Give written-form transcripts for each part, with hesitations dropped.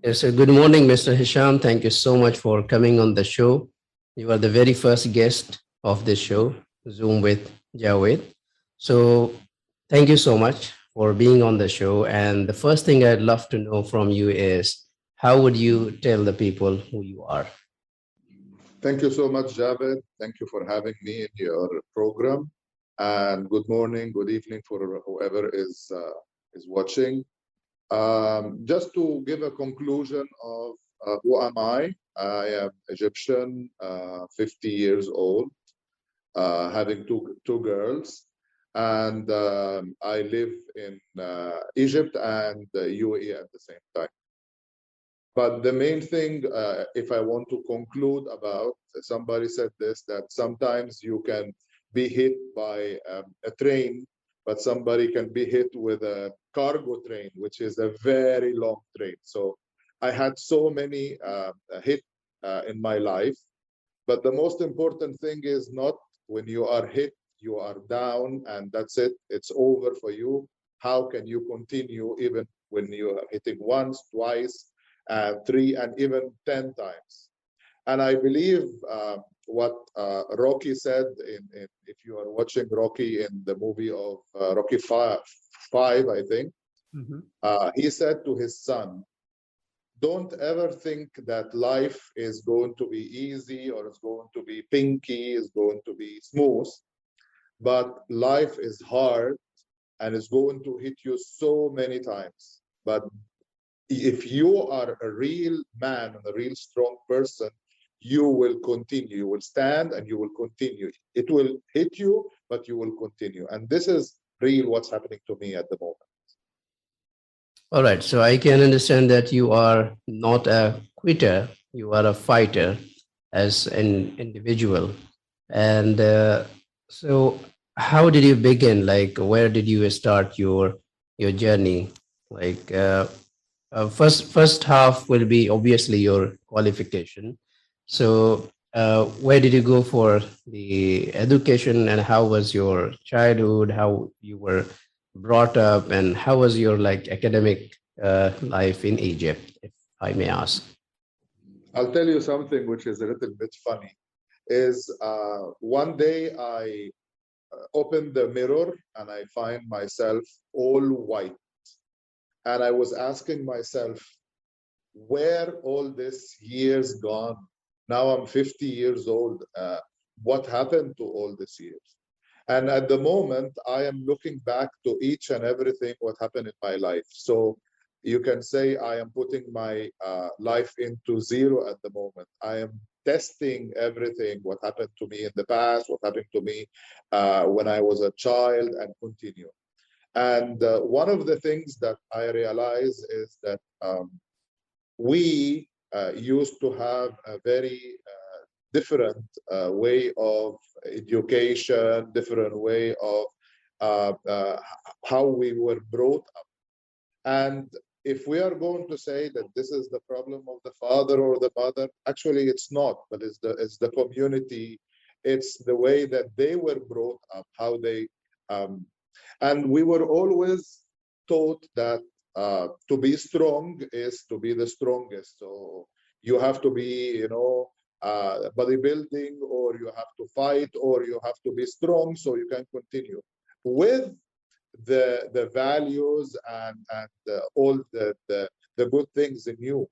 Yes, so good morning, Mr. Hisham. Thank you so much for coming on the show. You are the very first guest of this show, Zoom with Javed. So, thank you so much for being on the show. And the first thing I'd love to know from you is how would you tell the people who you are? Thank you so much, Javed. Thank you for having me in your program. And good morning, good evening for whoever is watching. Just to give a conclusion of who am I? I am Egyptian, 50 years old, having two girls, and I live in Egypt and the UAE at the same time. But the main thing, if I want to conclude about, somebody said this, that sometimes you can be hit by a train, but somebody can be hit with a cargo train, which is a very long train. So I had so many hit in my life, but the most important thing is not when you are hit, you are down, and that's it. It's over for you. How can you continue even when you are hitting once, twice, three, and even 10 times? And I believe what Rocky said if you are watching Rocky in the movie of Rocky Five, I think, Mhm. he said to his son, don't ever think that life is going to be easy or it's going to be pinky, is going to be smooth, but life is hard and it's going to hit you so many times. But if you are a real man and a real strong person, you will continue. You will stand and you will continue. It will hit you, but you will continue. And this is real what's happening to me at the moment. All right. So, I can understand that you are not a quitter, you are a fighter as an individual. And so, how did you begin? Like, where did you start your journey? Like, first half will be obviously your qualification. So, where did you go for the education, and how was your childhood? How you were brought up, and how was your like academic life in Egypt, if I may ask? I'll tell you something which is a little bit funny. Is one day I open the mirror and I find myself all white. And I was asking myself, where all this years gone? Now I'm 50 years old. What happened to all these years? And at the moment, I am looking back to each and everything what happened in my life. So you can say I am putting my life into zero at the moment. I am testing everything, what happened to me in the past, what happened to me when I was a child, and continue. And one of the things that I realize is that we used to have a very different way of education, different way of uh, uh, how we were brought up. And if we are going to say that this is the problem of the father or the mother, actually it's not, but it's the community, it's the way that they were brought up, how they um, and we were always taught that to be strong is to be the strongest. So you have to be, bodybuilding, or you have to fight, or you have to be strong so you can continue with the values and all the good things in you.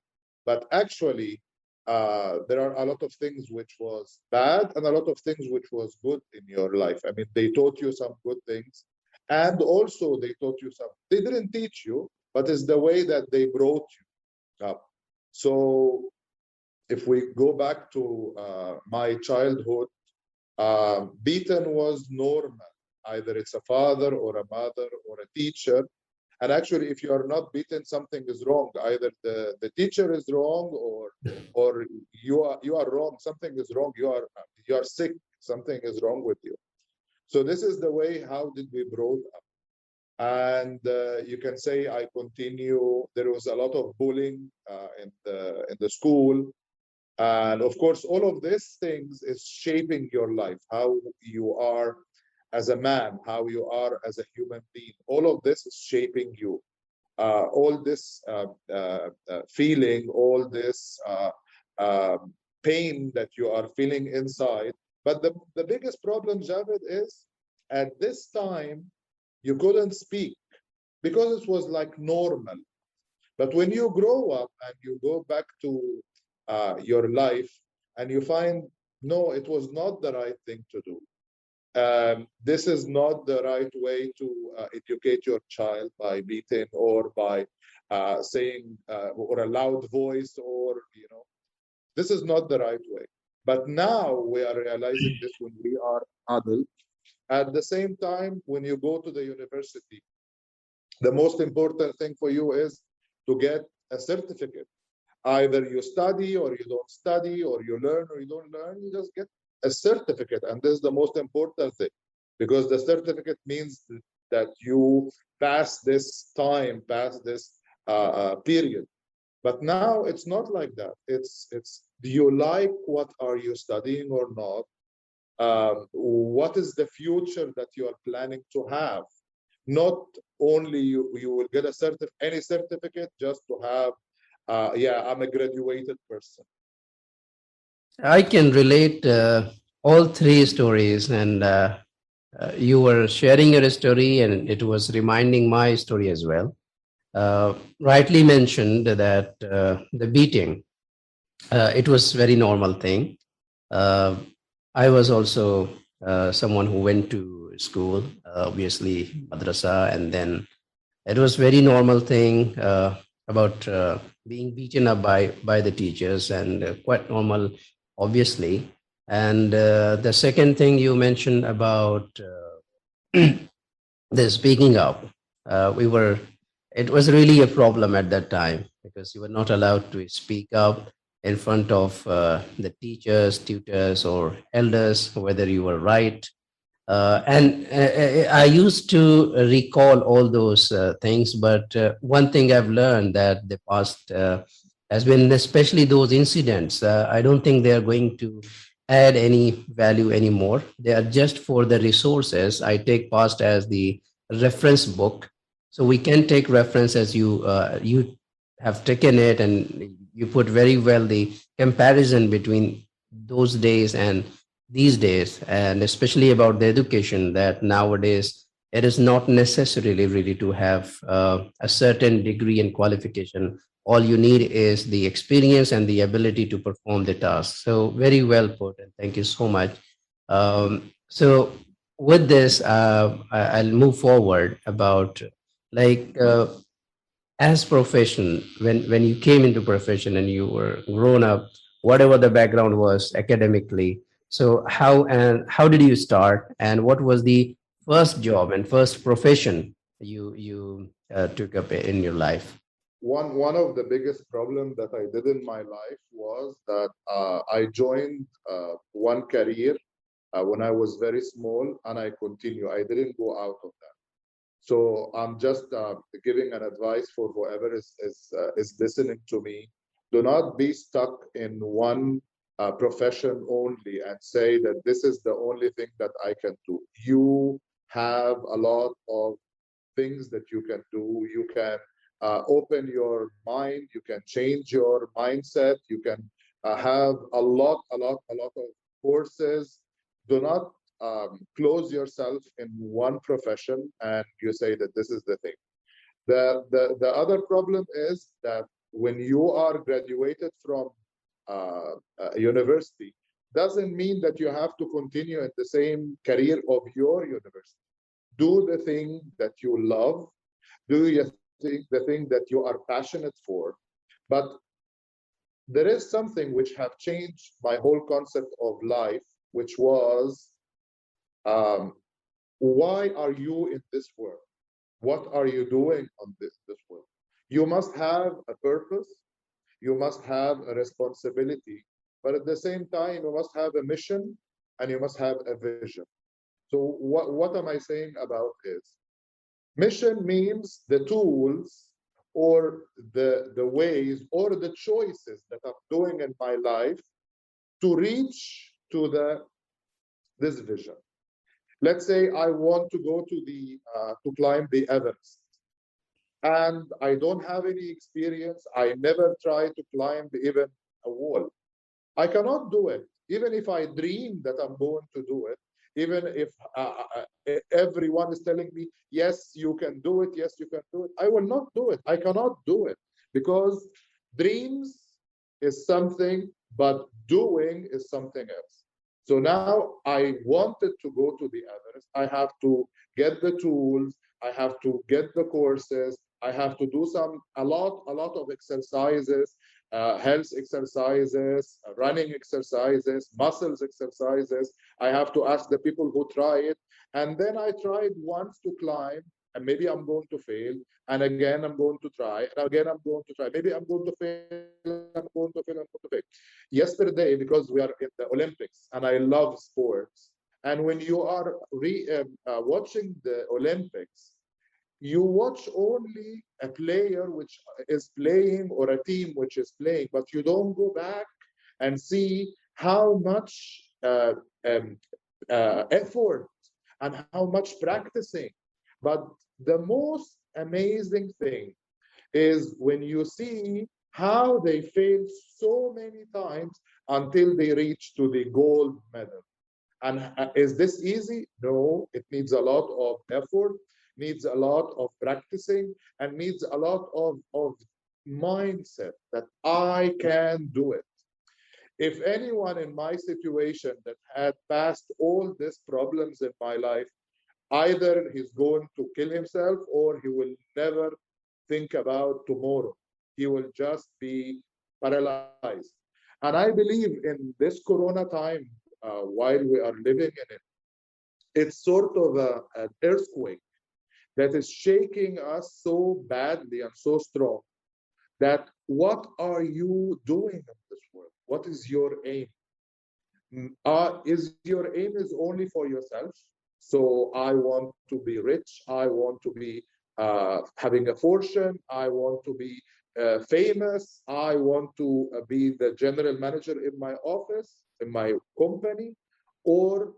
But actually, there are a lot of things which was bad and a lot of things which was good in your life. I mean, they taught you some good things, and also they taught you some. They didn't teach you, but it's the way that they brought you up. So if we go back to my childhood, beaten was normal. Either it's a father or a mother or a teacher. And actually, if you are not beaten, something is wrong. Either the teacher is wrong, or you are wrong. Something is wrong. You are sick. Something is wrong with you. So this is the way. How did we brought up? And you can say I continue. There was a lot of bullying in the school. And of course, all of these things is shaping your life, how you are as a man, how you are as a human being. All of this is shaping you. all this feeling, all this pain that you are feeling inside. But the biggest problem, Javed, is at this time you couldn't speak because it was like normal. But when you grow up and you go back to your life and you find, no, it was not the right thing to do. This is not the right way to educate your child by beating or by saying or a loud voice or, this is not the right way. But now we are realizing this when we are adults. At the same time, when you go to the university, the most important thing for you is to get a certificate. Either you study or you don't study, or you learn or you don't learn, you just get a certificate. And this is the most important thing, because the certificate means that you pass this time, pass this period. But now it's not like that. It's do you like what are you studying or not? What is the future that you are planning to have? Not only you will get any certificate just to have, yeah, I'm a graduated person. I can relate all three stories, and you were sharing your story, and it was reminding my story as well. Rightly mentioned that the beating, it was very normal thing. Uh, I was also someone who went to school, obviously madrasa, and then it was very normal thing about being beaten up by the teachers, and quite normal, obviously. And the second thing you mentioned about the speaking up, we were. It was really a problem at that time because you were not allowed to speak up in front of the teachers, tutors, or elders, whether you were right. And I used to recall all those things, but one thing I've learned that the past has been, especially those incidents, I don't think they are going to add any value anymore. They are just for the resources. I take past as the reference book, so we can take reference as you have taken it, and you put very well the comparison between those days and these days, and especially about the education, that nowadays it is not necessarily really to have a certain degree and qualification. All you need is the experience and the ability to perform the task. So very well put, and thank you so much. So with this, I'll move forward about, like, as profession, when you came into profession and you were grown up, whatever the background was academically, so how did you start, and what was the first job and first profession you took up in your life? One of the biggest problems that I did in my life was that I joined one career when I was very small, and I continue. I didn't go out of that. So I'm just giving an advice for whoever is listening to me. Do not be stuck in one profession only and say that this is the only thing that I can do. You have a lot of things that you can do. You can open your mind. You can change your mindset. You can have a lot of courses. Do not close yourself in one profession and you say that this is the thing. The other problem is that when you are graduated from a university, doesn't mean that you have to continue in the same career of your university. Do the thing that you love, do the thing that you are passionate for. But there is something which have changed my whole concept of life, which was, um, why are you in this world? What are you doing on this world? You must have a purpose, you must have a responsibility, but at the same time, you must have a mission and you must have a vision. So what am I saying about this? Mission means the tools or the ways or the choices that I'm doing in my life to reach to this vision. Let's say I want to go to climb the Everest. and I don't have any experience. I never tried to climb even a wall. I cannot do it, even if I dream that I'm going to do it, even if everyone is telling me, yes, you can do it, yes, you can do it. I will not do it. I cannot do it because dreams is something, but doing is something else. So now I wanted to go to the Everest. I have to get the tools. I have to get the courses. I have to do a lot of exercises, health exercises, running exercises, muscles exercises. I have to ask the people who try it. And then I tried once to climb, and maybe I'm going to fail. And again, I'm going to try. And again, I'm going to try. Maybe I'm going to fail. I'm going to fail. I'm going to fail. Yesterday, because we are in the Olympics, and I love sports. And when you are watching the Olympics, you watch only a player which is playing or a team which is playing, but you don't go back and see how much um, effort and how much practicing. But the most amazing thing is when you see how they failed so many times until they reach to the gold medal. And is this easy? No, it needs a lot of effort, needs a lot of practicing, and needs a lot of mindset that I can do it. If anyone in my situation that had passed all these problems in my life, either he's going to kill himself or he will never think about tomorrow. He will just be paralyzed. And I believe in this Corona time, while we are living in it, it's sort of an earthquake that is shaking us so badly and so strong that what are you doing in this world? What is your aim? Is your aim is only for yourself? So I want to be rich. I want to be having a fortune. I want to be famous. I want to be the general manager in my office, in my company. Or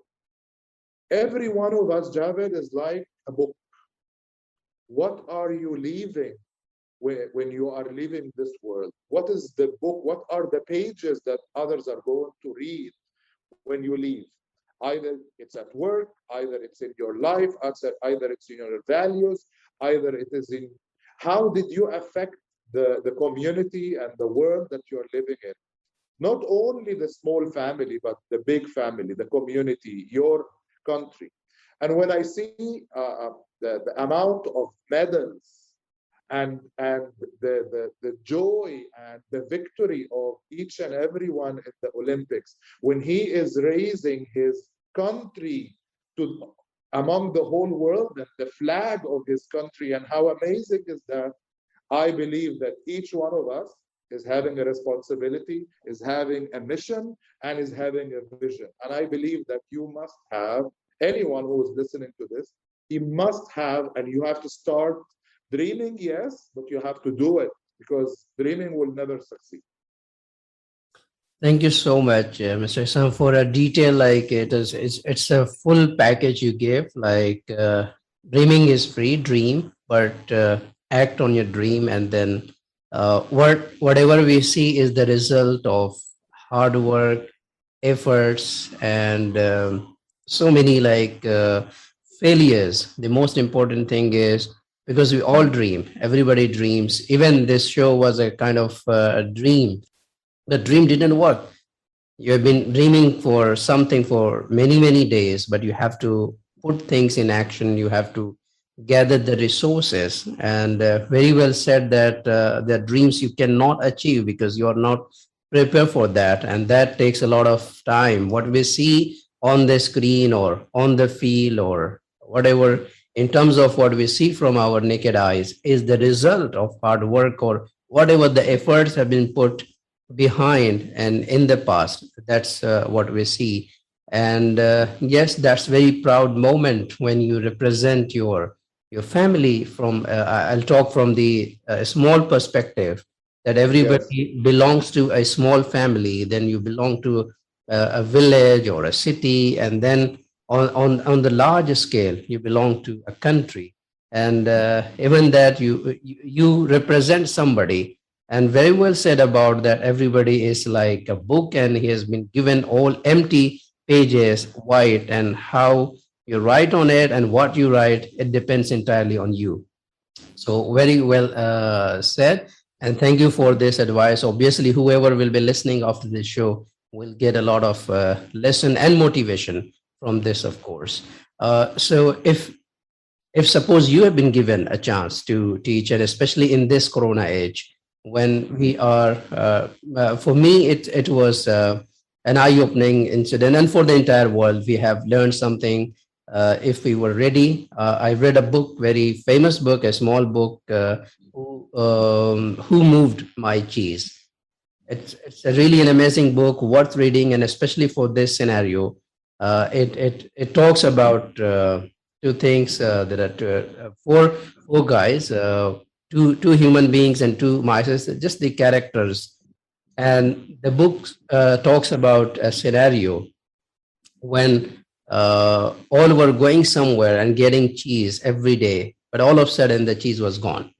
every one of us, Javed, is like a book. What are you leaving when you are leaving this world? What is the book? What are the pages that others are going to read when you leave? Either it's at work, either it's in your life, either it's in your values, either it is in how did you affect the community and the world that you're living in. Not only the small family, but the big family, the community, your country. And when I see the amount of medals and the joy and the victory of each and everyone in the Olympics, when he is raising his country to among the whole world and the flag of his country, and how amazing is that? I believe that each one of us is having a responsibility, is having a mission, and is having a vision. And I believe that you must have, anyone who is listening to this, he must have, and you have to start dreaming, yes, but you have to do it because dreaming will never succeed. Thank you so much, Mr. Sam, for a detail like it is. It's a full package you give. Like dreaming is free, dream, but act on your dream, and then whatever we see is the result of hard work, efforts, and so many like failures. The most important thing is because we all dream. Everybody dreams. Even this show was a kind of a dream. The dream didn't work. You have been dreaming for something for many, many days, but you have to put things in action. You have to gather the resources. And very well said that the dreams you cannot achieve because you are not prepared for that. And that takes a lot of time. What we see on the screen or on the field or whatever, in terms of what we see from our naked eyes, is the result of hard work or whatever the efforts have been put behind and in the past. That's what we see. And yes, that's very proud moment when you represent your family from I'll talk from the small perspective that Yes, everybody belongs to a small family, then you belong to a village or a city, and then on the larger scale you belong to a country. and even that you represent somebody, and very well said about that. Everybody is like a book, and he has been given all empty pages, white, and how you write on it and what you write, it depends entirely on you. So very well said, and thank you for this advice. Obviously, whoever will be listening after this show will get a lot of lesson and motivation from this, of course. So if suppose you have been given a chance to teach, and especially in this corona age, when we are for me it was an eye-opening incident, and for the entire world we have learned something. If we were ready, I read a book, very famous book, a small book, who moved my cheese. It's a really an amazing book, worth reading, and especially for this scenario, it talks about two things. There are four guys, two human beings and two mice, just the characters. And the book talks about a scenario when all were going somewhere and getting cheese every day, but all of a sudden the cheese was gone.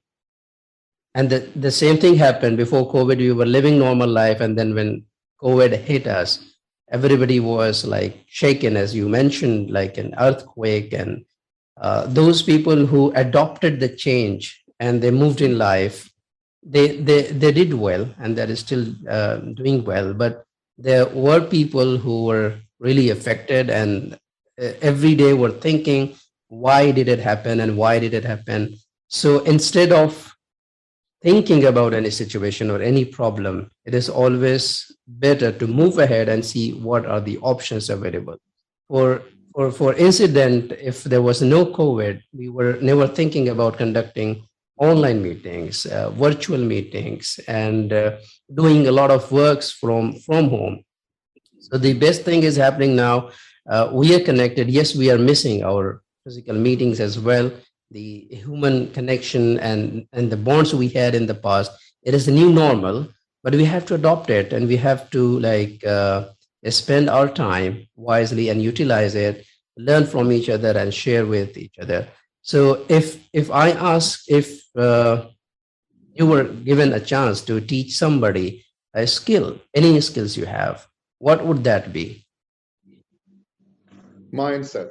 And the same thing happened before COVID. We were living normal life, and then when COVID hit us, everybody was like shaken, as you mentioned, like an earthquake. And those people who adopted the change and they moved in life, they did well, and that is still doing well. But there were people who were really affected, and every day were thinking, why did it happen and why did it happen? So instead of thinking about any situation or any problem, it is always better to move ahead and see what are the options available. For incident, if there was no COVID, we were never thinking about conducting online meetings, virtual meetings, and doing a lot of works from home. So the best thing is happening now. We are connected. Yes, we are missing our physical meetings as well, the human connection and the bonds we had in the past. It is the new normal, but we have to adopt it, and we have to like spend our time wisely and utilize it, learn from each other and share with each other. So if I ask, if you were given a chance to teach somebody a skill, any skills you have, what would that be? Mindset.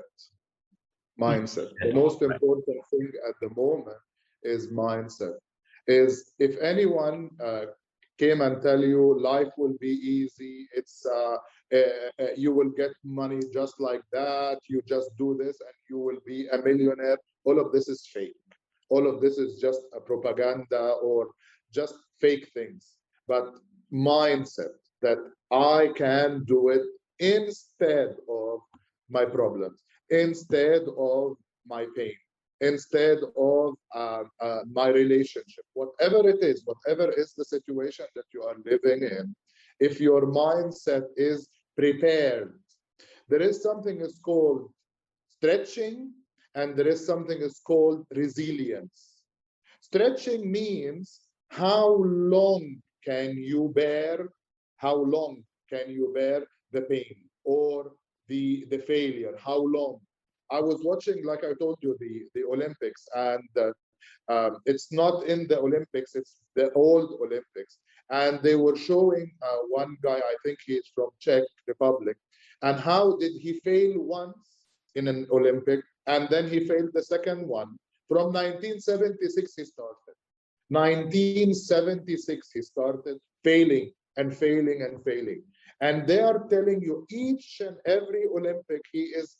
Mindset. The most important thing at the moment is mindset. Is if anyone came and tell you life will be easy, you will get money just like that, you just do this and you will be a millionaire, all of this is fake. All of this is just a propaganda or just fake things. But mindset that I can do it instead of my problems, instead of my pain, instead of my relationship, whatever is the situation that you are living in. If your mindset is prepared, there is something is called stretching, and there is something is called resilience. Stretching means how long can you bear, how long can you bear the pain or the failure, how long. I was watching, like I told you, the Olympics, and it's not in the Olympics, it's the old Olympics. And they were showing one guy, I think he's from Czech Republic, and how did he fail once in an Olympic, and then he failed the second one. From 1976 he started. 1976 he started failing and failing and failing. And they are telling you each and every Olympic he is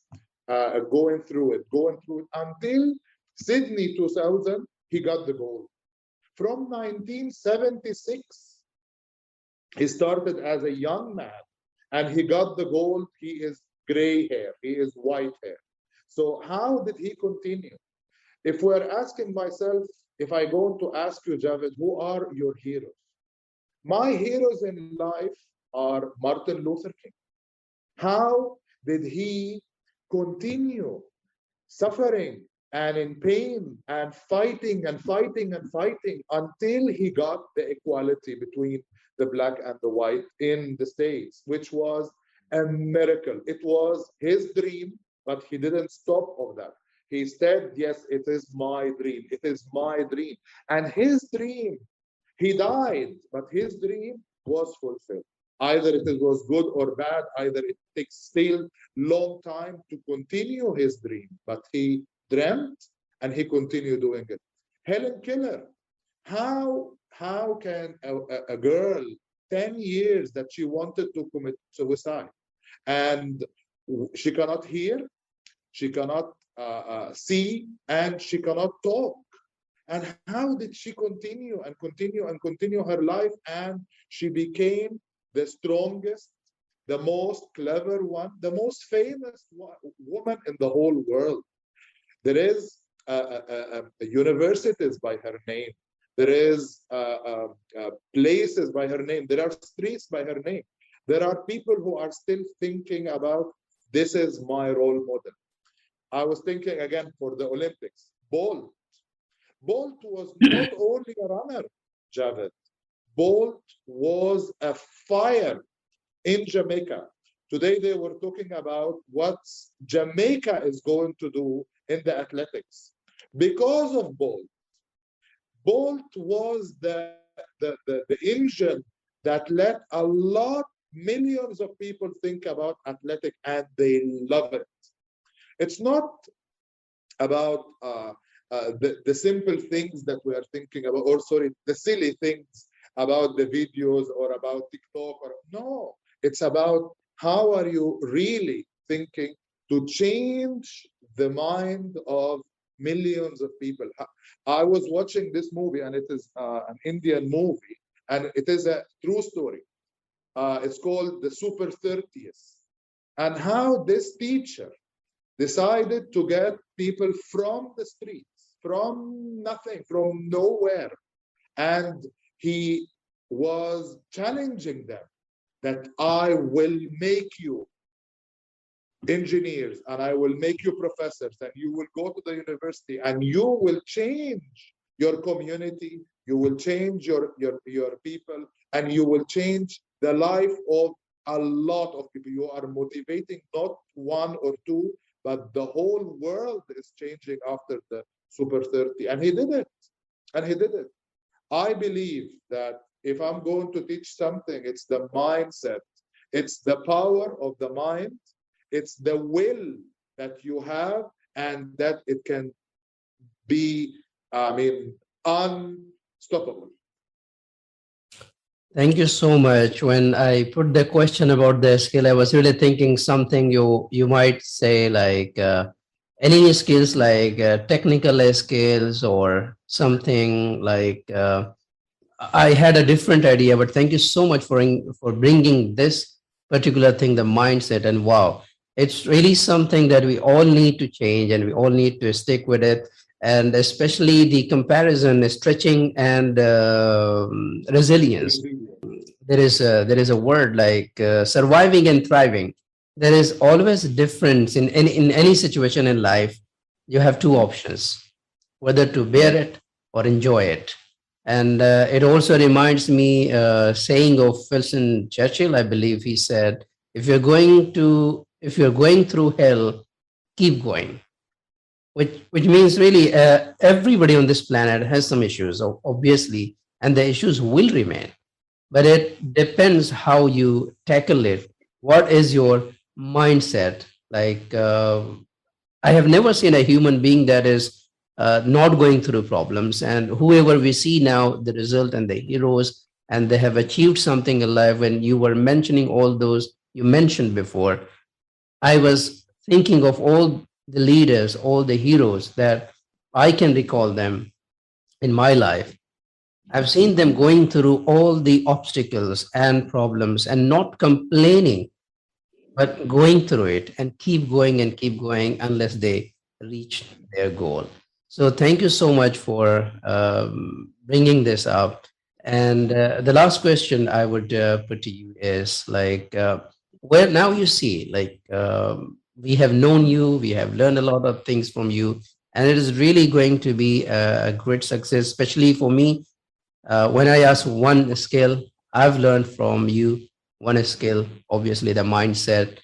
going through it until Sydney 2000, he got the gold. From 1976, he started as a young man and he got the gold. He is gray hair, he is white hair. So how did he continue? If we're asking myself, if I go to ask you, Javed, who are your heroes? My heroes in life are Martin Luther King. How did he continue suffering and in pain and fighting and fighting and fighting until he got the equality between the black and the white in the States, which was a miracle. It was his dream, but he didn't stop of that. He said, yes, it is my dream. It is my dream. And his dream, he died, but his dream was fulfilled. Either it was good or bad, either it takes still long time to continue his dream, but he dreamt and he continued doing it. Helen Keller, how can a girl 10 years that she wanted to commit suicide and she cannot hear, she cannot see, and she cannot talk? And how did she continue and continue and continue her life? And she became the strongest, the most clever one, the most famous woman in the whole world. There is universities by her name. There is places by her name. There are streets by her name. There are people who are still thinking about, this is my role model. I was thinking again for the Olympics. Bolt was not only a runner, Javed. Bolt was a fire in Jamaica. Today they were talking about what Jamaica is going to do in the athletics because of Bolt. Bolt was the engine that let a lot, millions of people think about athletic, and they love it. It's not about the simple things that we are thinking about, or sorry, the silly things about the videos or about TikTok. No, it's about how are you really thinking to change the mind of millions of people. I was watching this movie, and it is an Indian movie, and it is a true story. It's called The Super 30th, and how this teacher decided to get people from the streets, from nothing, from nowhere, and he was challenging them that I will make you engineers and I will make you professors, and you will go to the university and you will change your community, you will change your people, and you will change the life of a lot of people. You are motivating not one or two, but the whole world is changing after the Super 30. And he did it. And he did it. I believe that if I'm going to teach something, it's the mindset. It's the power of the mind. It's the will that you have, and that it can be, unstoppable. Thank you so much. When I put the question about the skill, I was really thinking something you might say like any skills like technical skills or something like. I had a different idea, but thank you so much for bringing this particular thing, the mindset, and wow, it's really something that we all need to change and we all need to stick with it, and especially the comparison, stretching, and resilience. There is a word like surviving and thriving. There is always a difference in any situation in life. You have two options, whether to bear it or enjoy it. And it also reminds me saying of Winston Churchill. I believe he said, if you're going through hell, keep going. Which means really everybody on this planet has some issues, obviously, and the issues will remain. But it depends how you tackle it. What is your mindset? Like I have never seen a human being that is not going through problems. And whoever we see now, the result and the heroes, and they have achieved something in life. When you were mentioning all those you mentioned before, I was thinking of all the leaders, all the heroes that I can recall them in my life. I've seen them going through all the obstacles and problems and not complaining, but going through it and keep going unless they reach their goal. So thank you so much for bringing this up. And the last question I would put to you is like, where now you see, like, we have known you, we have learned a lot of things from you, and it is really going to be a great success, especially for me. When I ask one skill I've learned from you, one skill, obviously the mindset.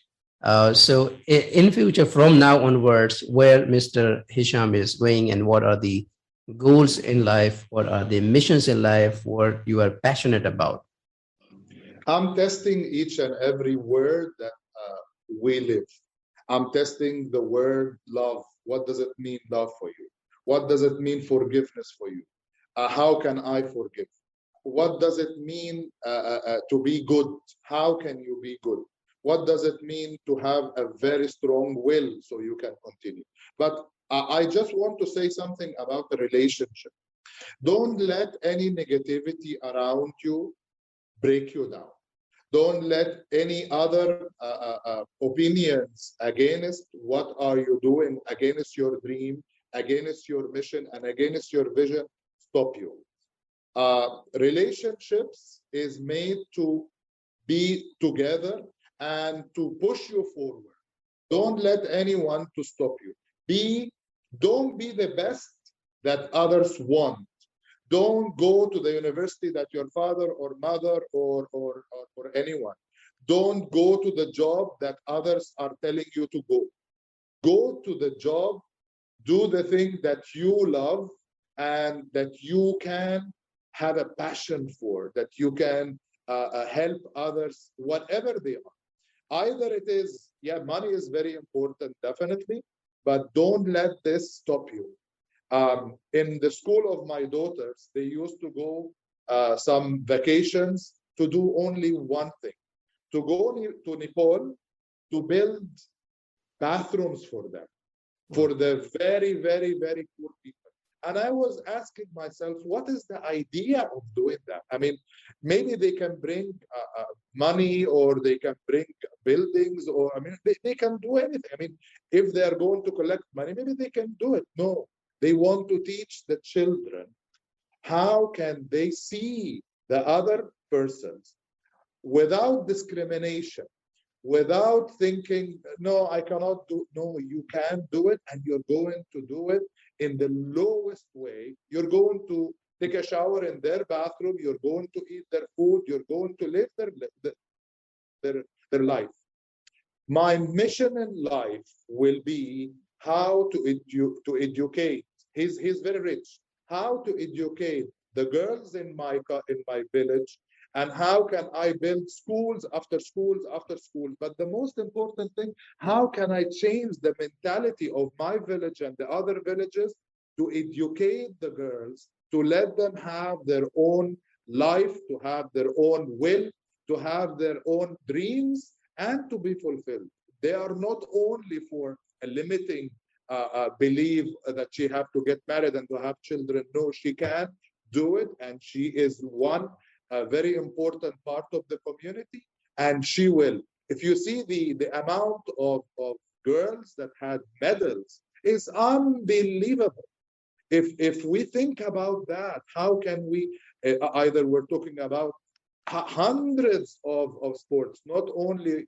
So in future, from now onwards, where Mr. Hisham is going and what are the goals in life, what are the missions in life, what you are passionate about? I'm testing each and every word that we live. I'm testing the word love. What does it mean, love, for you? What does it mean, forgiveness, for you? How can I forgive? What does it mean to be good? How can you be good? What does it mean to have a very strong will so you can continue? But I just want to say something about the relationship. Don't let any negativity around you break you down. Don't let any other opinions against what are you doing, against your dream, against your mission, and against your vision stop you. Relationships is made to be together and to push you forward. Don't let anyone to stop you. Be, don't be the best that others want. Don't go to the university that your father or mother or anyone. Don't go to the job that others are telling you to go. Go to the job, do the thing that you love and that you can have a passion for, that you can help others, whatever they are. Either it is, yeah, money is very important, definitely, but don't let this stop you. In the school of my daughters, they used to go some vacations to do only one thing, to go to Nepal to build bathrooms for them, for the very, very, very poor people. And I was asking myself, what is the idea of doing that? I mean, maybe they can bring money or they can bring buildings or, I mean, they can do anything. I mean, if they are going to collect money, maybe they can do it. No, they want to teach the children how can they see the other persons without discrimination, without thinking, no, I cannot do, no, you can do it, and you're going to do it in the lowest way. You're going to take a shower in their bathroom, you're going to eat their food, you're going to live their life. My mission in life will be how to educate. He's very rich. How to educate the girls in my village, and how can I build schools after schools after schools. But the most important thing, how can I change the mentality of my village and the other villages to educate the girls, to let them have their own life, to have their own will, to have their own dreams, and to be fulfilled. They are not only for a limiting belief that she have to get married and to have children. No, she can do it, and she is one very important part of the community, and she will. If you see the amount of girls that had medals, is unbelievable. If we think about that, how can we, either we're talking about hundreds of sports, not only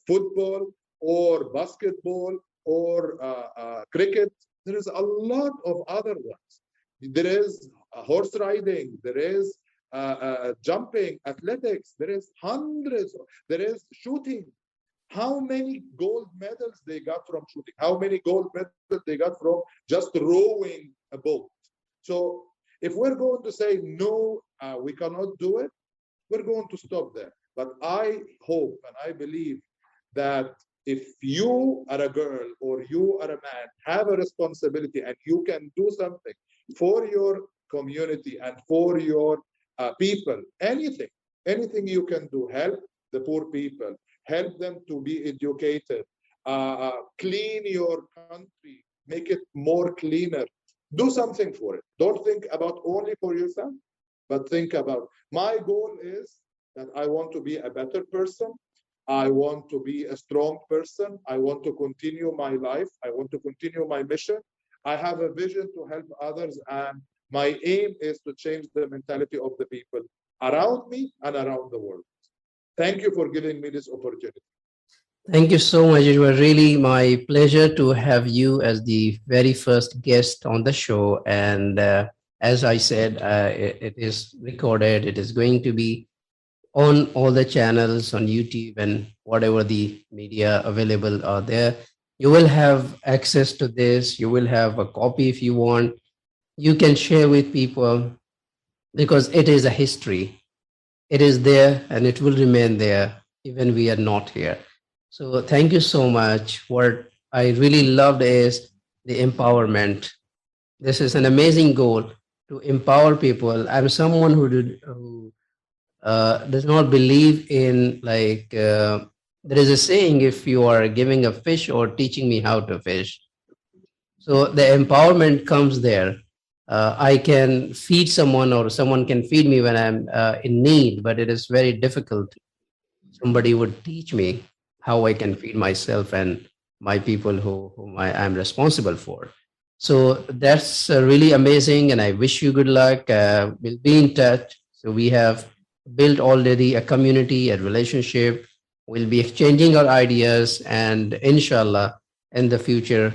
football or basketball or cricket. There is a lot of other ones. There is horse riding, there is jumping, athletics, there is hundreds, there is shooting. How many gold medals they got from shooting? How many gold medals they got from just rowing a boat? So if we're going to say, no, we cannot do it, we're going to stop there. But I hope and I believe that if you are a girl or you are a man, have a responsibility and you can do something for your community and for your people, anything you can do, help the poor people, help them to be educated, clean your country, make it more cleaner. Do something for it. Don't think about only for yourself, but think about, my goal is that I want to be a better person. I want to be a strong person. I want to continue my life. I want to continue my mission. I have a vision to help others, and my aim is to change the mentality of the people around me and around the world. Thank you for giving me this opportunity. Thank you so much. It was really my pleasure to have you as the very first guest on the show. And as I said, it is recorded. It is going to be on all the channels on YouTube and whatever the media available are there. You will have access to this. You will have a copy if you want. You can share with people because it is a history. It is there and it will remain there even we are not here. So thank you so much. What I really loved is the empowerment. This is an amazing goal to empower people. I'm someone who does not believe in there is a saying, if you are giving a fish or teaching me how to fish. So the empowerment comes there. I can feed someone or someone can feed me when I'm in need, but it is very difficult. Somebody would teach me how I can feed myself and my people whom I'm responsible for. So that's really amazing, and I wish you good luck. We'll be in touch. So we have built already a community, a relationship. We'll be exchanging our ideas, and inshallah, in the future,